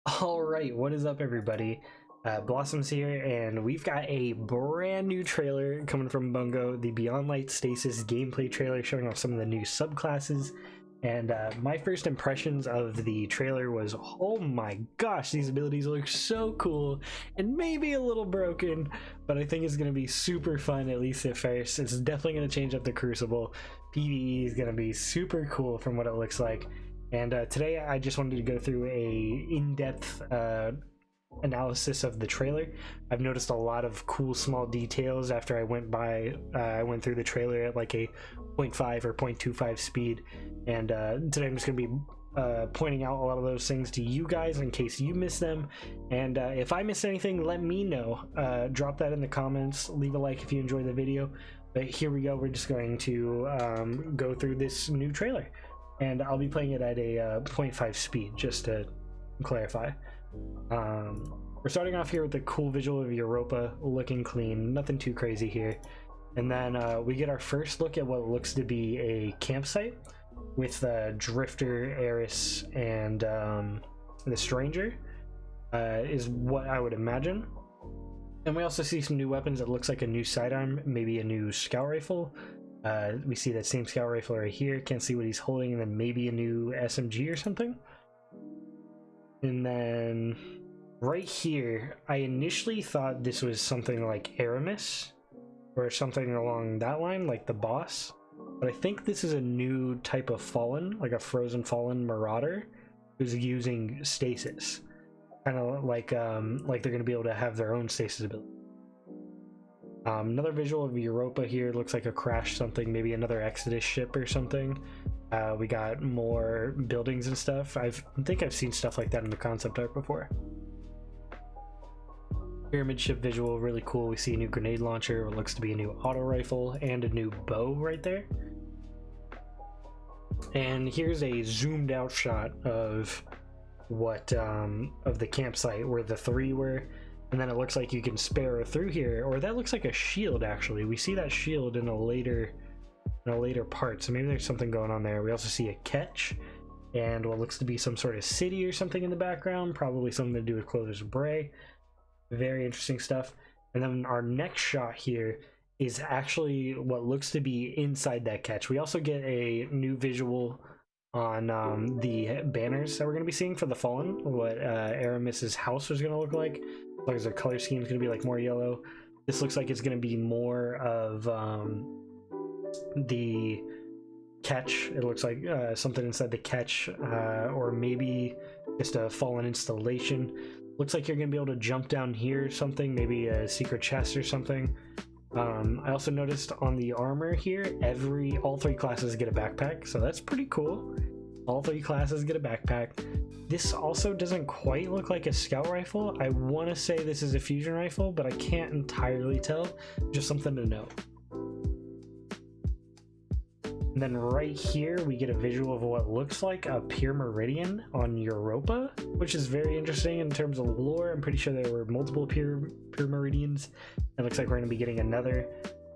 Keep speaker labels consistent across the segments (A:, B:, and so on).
A: All right, what is up, everybody? Blossoms here, and we've got a brand new trailer coming from Bungo, the Beyond Light Stasis gameplay trailer showing off some of the new subclasses. And my first impressions of the trailer was, oh my gosh, these abilities look so cool and maybe a little broken, but I think it's going to be super fun, at least at first. It's definitely going to change up the Crucible. PvE is going to be super cool from what it looks like. And today I just wanted to go through a in-depth analysis of the trailer. I've noticed a lot of cool small details after I went through the trailer at like a 0.5 or 0.25 speed. And today I'm just going to be pointing out a lot of those things to you guys in case you miss them. And if I missed anything, let me know. Drop that in the comments. Leave a like if you enjoyed the video. But here we go. We're just going to go through this new trailer. And I'll be playing it at a 0.5 speed, just to clarify. We're starting off here with the cool visual of Europa looking clean, nothing too crazy here. And then we get our first look at what looks to be a campsite with Drifter, Eris, and the Stranger, is what I would imagine. And we also see some new weapons. It looks like a new sidearm, maybe a new scout rifle. We see that same scout rifle right here. Can't see what he's holding, and then maybe a new SMG or something. And then right here, I initially thought this was something like Aramis or something along that line, like the boss. But I think this is a new type of Fallen, like a Frozen Fallen Marauder who's using stasis. Kind of like they're going to be able to have their own stasis ability. Another visual of Europa here. Looks like a crash something, maybe another Exodus ship or something. We got more buildings and stuff. I think I've seen stuff like that in the concept art before. Pyramid ship visual, really cool. We see a new grenade launcher, what looks to be a new auto rifle, and a new bow right there. And here's a zoomed out shot of what of the campsite where the three were. And then it looks like you can sparrow through here, or that looks like a shield actually. We see that shield in a later part, so maybe there's something going on there. We also see a catch and what looks to be some sort of city or something in the background, probably something to do with Clovis Bray. Very interesting stuff. And then our next shot here is actually what looks to be inside that catch. We also get a new visual on the banners that we're going to be seeing for the Fallen, what Aramis's house is going to look like. As long as their color scheme is going to be like more yellow. This looks like it's going to be more of the catch. It looks like something inside the catch, or maybe just a Fallen installation. Looks like you're going to be able to jump down here or something, maybe a secret chest or something. I also noticed on the armor here, all three classes get a backpack, so that's pretty cool. All three classes get a backpack. This also doesn't quite look like a scout rifle. I want to say this is a fusion rifle, but I can't entirely tell. Just something to know. And then right here, we get a visual of what looks like a pure meridian on Europa, which is very interesting in terms of lore. I'm pretty sure there were multiple pure meridians. It looks like we're going to be getting another.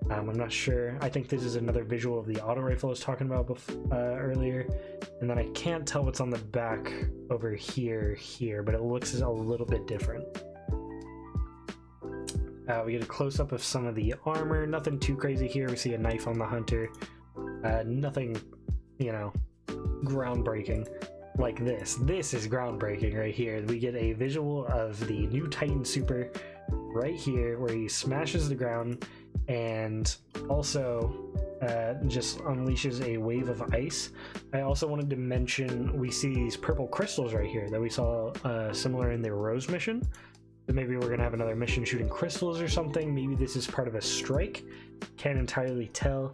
A: I'm not sure. I think this is another visual of the auto rifle I was talking about earlier. And then I can't tell what's on the back over here, but it looks a little bit different. We get a close-up of some of the armor. Nothing too crazy here. We see a knife on the hunter. Nothing, groundbreaking like this. This is groundbreaking right here. We get a visual of the new Titan Super right here where he smashes the ground and also just unleashes a wave of ice. I also wanted to mention we see these purple crystals right here that we saw similar in the Rose mission. So maybe we're gonna have another mission shooting crystals or something. Maybe this is part of a strike. Can't entirely tell.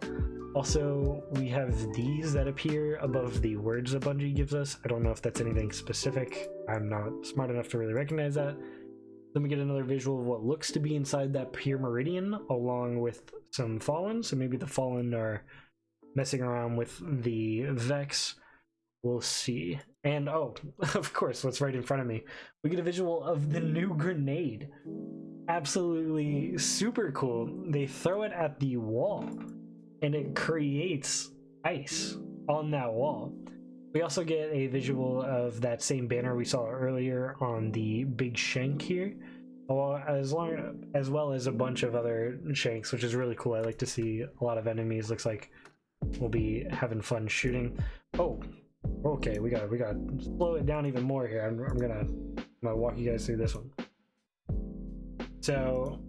A: Also, we have these that appear above the words that Bungie gives us. I don't know if that's anything specific. I'm not smart enough to really recognize that. Then we get another visual of what looks to be inside that pure meridian along with some Fallen. So maybe the Fallen are messing around with the Vex. We'll see. And oh, of course, what's right in front of me. We get a visual of the new grenade. Absolutely super cool. They throw it at the wall and it creates ice on that wall. We also get a visual of that same banner we saw earlier on the big shank here, as well as a bunch of other shanks, which is really cool. I like to see a lot of enemies. Looks like we'll be having fun shooting. Oh, okay, we gotta slow it down even more here. I'm gonna walk you guys through this one. So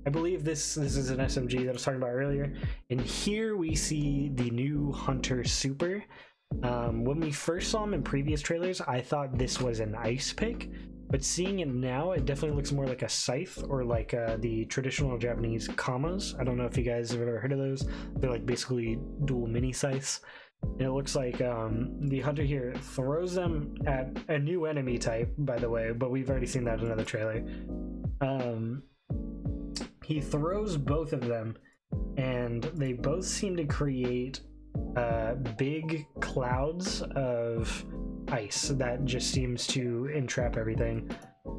A: I believe this is an SMG that I was talking about earlier, and here we see the new Hunter Super. When we first saw him in previous trailers, I thought this was an ice pick, but seeing it now, it definitely looks more like a scythe, or like the traditional Japanese kamas. I don't know if you guys have ever heard of those. They're like basically dual mini scythes. And it looks like the hunter here throws them at a new enemy type, by the way, but we've already seen that in another trailer. He throws both of them, and they both seem to create big clouds of ice that just seems to entrap everything.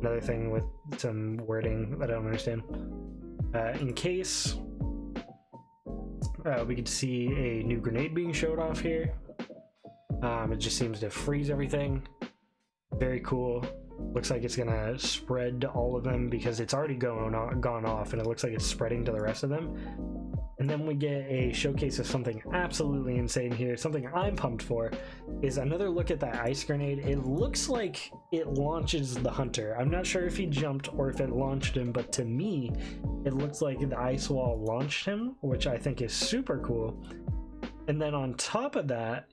A: Another thing with some wording that I don't understand. ENCASE. We get to see a new grenade being showed off here. It just seems to freeze everything. Very cool. Looks like it's gonna spread to all of them because it's already gone off, and it looks like it's spreading to the rest of them. And then we get a showcase of something absolutely insane here. Something I'm pumped for is another look at that ice grenade. It looks like it launches the hunter. I'm not sure if he jumped or if it launched him, but to me, it looks like the ice wall launched him, which I think is super cool. And then on top of that,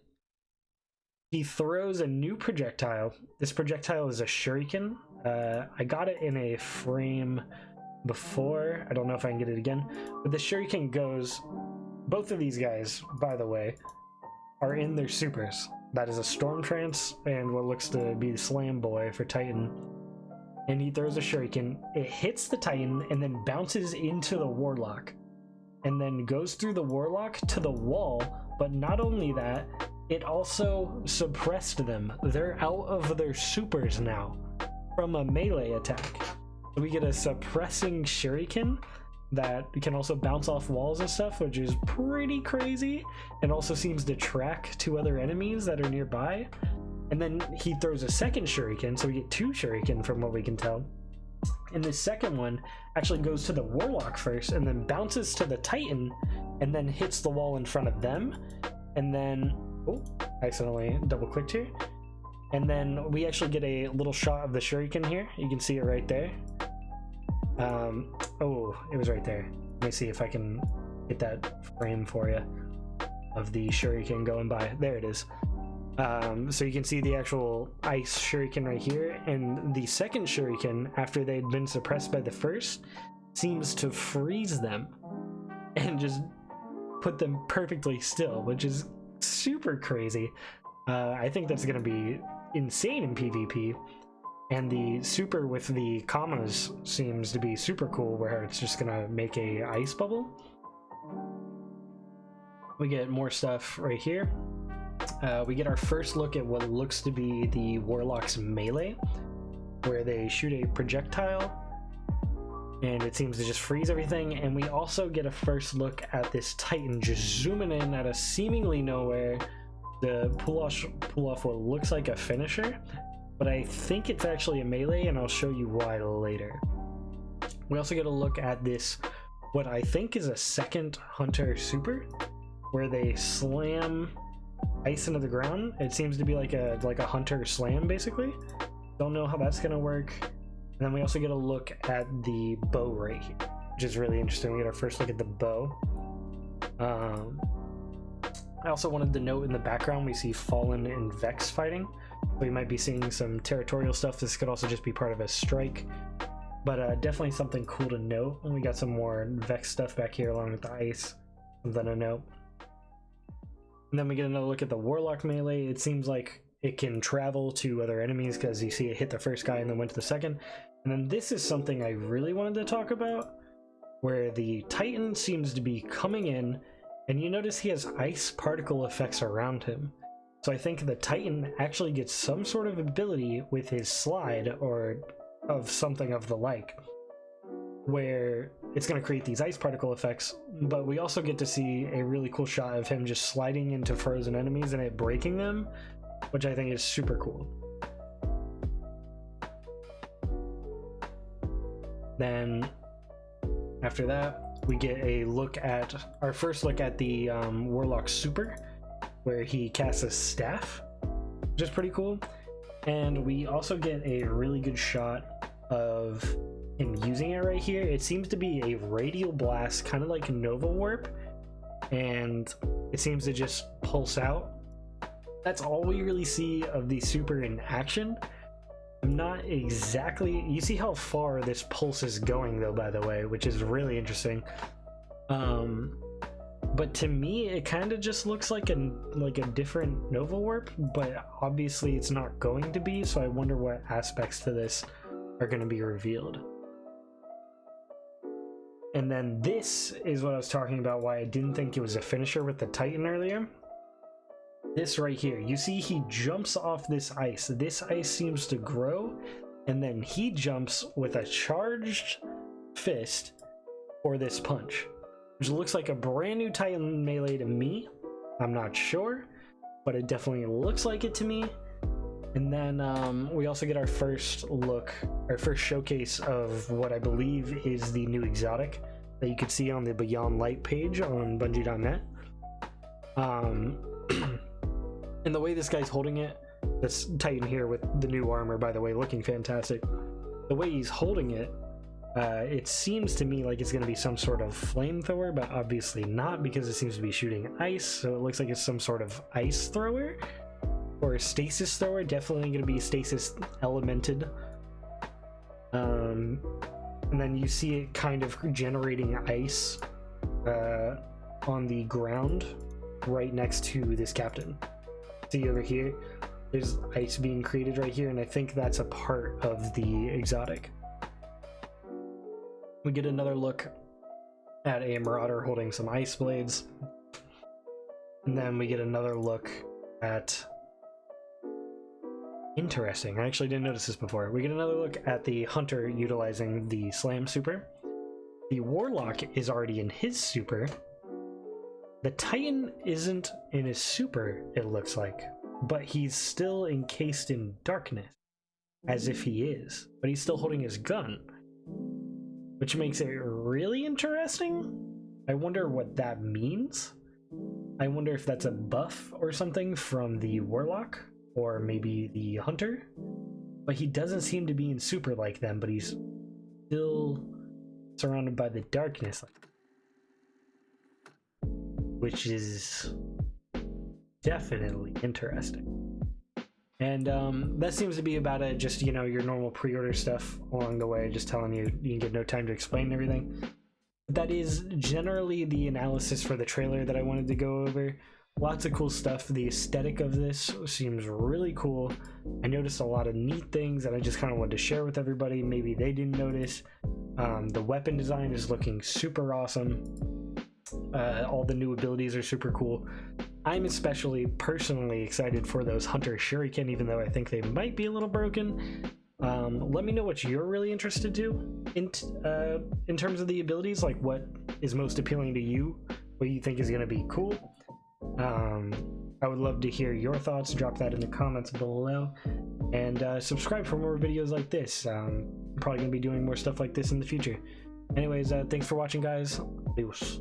A: he throws a new projectile. This projectile is a shuriken. I got it in a frame before. I don't know if I can get it again, but the shuriken goes, both of these guys, by the way, are in their supers. That is a storm trance and what looks to be the slam boy for Titan, and he throws a shuriken. It hits the Titan and then bounces into the warlock and then goes through the warlock to the wall. But not only that, it also suppressed them. They're out of their supers now from a melee attack. We get a suppressing shuriken that can also bounce off walls and stuff, which is pretty crazy, and also seems to track two other enemies that are nearby. And then he throws a second shuriken, so we get two shuriken from what we can tell. And the second one actually goes to the warlock first and then bounces to the Titan and then hits the wall in front of them. And then, oh, I accidentally double clicked here. And then we actually get a little shot of the shuriken here. You can see it right there. Oh, it was right there. Let me see if I can get that frame for you of the shuriken going by. There it is. So you can see the actual ice shuriken right here, and the second shuriken, after they'd been suppressed by the first, seems to freeze them and just put them perfectly still, which is super crazy. I think that's going to be insane in PvP. And the super with the commas seems to be super cool, where it's just going to make a ice bubble. We get more stuff right here. We get our first look at what looks to be the Warlock's melee, where they shoot a projectile and it seems to just freeze everything. And we also get a first look at this Titan just zooming in out of seemingly nowhere to pull off what looks like a finisher, but I think it's actually a melee, and I'll show you why later. We also get a look at this, what I think is a second Hunter super, where they slam ice into the ground. It seems to be like a Hunter slam, basically. Don't know how that's gonna work. And then we also get a look at the bow right here, which is really interesting. We get our first look at the bow. I also wanted to note in the background we see Fallen and Vex fighting. We might be seeing some territorial stuff. This could also just be part of a strike, but definitely something cool to note. And we got some more Vex stuff back here along with the ice, something to note. And then we get another look at the Warlock melee. It seems like it can travel to other enemies because you see it hit the first guy and then went to the second. And then this is something I really wanted to talk about, where the Titan seems to be coming in, and you notice he has ice particle effects around him. So I think the Titan actually gets some sort of ability with his slide or of something of the like, where it's going to create these ice particle effects, but we also get to see a really cool shot of him just sliding into frozen enemies and it breaking them, which I think is super cool. Then after that, we get a look at our first look at the Warlock Super, where he casts a staff, which is pretty cool. And we also get a really good shot of him using it right here. It seems to be a radial blast, kind of like Nova Warp, and it seems to just pulse out. That's all we really see of the super in action. I'm not exactly, you see how far this pulse is going though, by the way, which is really interesting. But to me it kind of just looks like a different Nova Warp, but obviously it's not going to be, so I wonder what aspects to this are going to be revealed. And then this is what I was talking about, why I didn't think it was a finisher with the Titan earlier. This right here, you see he jumps off this ice. This ice seems to grow, and then he jumps with a charged fist for this punch, which looks like a brand new Titan melee to me. I'm not sure, but it definitely looks like it to me. And then we also get our first look, our first showcase of what I believe is the new exotic that you could see on the Beyond Light page on Bungie.net. And the way this guy's holding it, this Titan here with the new armor, by the way, looking fantastic. The way he's holding it, it seems to me like it's going to be some sort of flamethrower, but obviously not, because it seems to be shooting ice, so it looks like it's some sort of ice thrower or a stasis thrower. Definitely going to be stasis elemented. And then you see it kind of generating ice on the ground right next to this captain. See over here, there's ice being created right here, and I think that's a part of the exotic. We get another look at a Marauder holding some ice blades, and then we get another look at, interesting, I actually didn't notice this before, we get another look at the Hunter utilizing the Slam super. The Warlock is already in his super. The Titan isn't in his super, it looks like, but he's still encased in darkness, as if he is, but he's still holding his gun, which makes it really interesting. I wonder what that means. I wonder if that's a buff or something from the Warlock, or maybe the Hunter, but he doesn't seem to be in super like them, but he's still surrounded by the darkness, which is definitely interesting. And that seems to be about it. Just, you know, your normal pre-order stuff along the way, just telling you you can get no time to explain everything. That is generally the analysis for the trailer that I wanted to go over. Lots of cool stuff. The aesthetic of this seems really cool. I noticed a lot of neat things that I just kind of wanted to share with everybody. Maybe they didn't notice. The weapon design is looking super awesome. All the new abilities are super cool. I'm especially personally excited for those Hunter Shuriken, even though I think they might be a little broken. Let me know what you're really interested to in terms of the abilities, like what is most appealing to you, what you think is going to be cool. I would love to hear your thoughts. Drop that in the comments below, and subscribe for more videos like this. I'm probably going to be doing more stuff like this in the future. Anyways, thanks for watching, guys. Adios.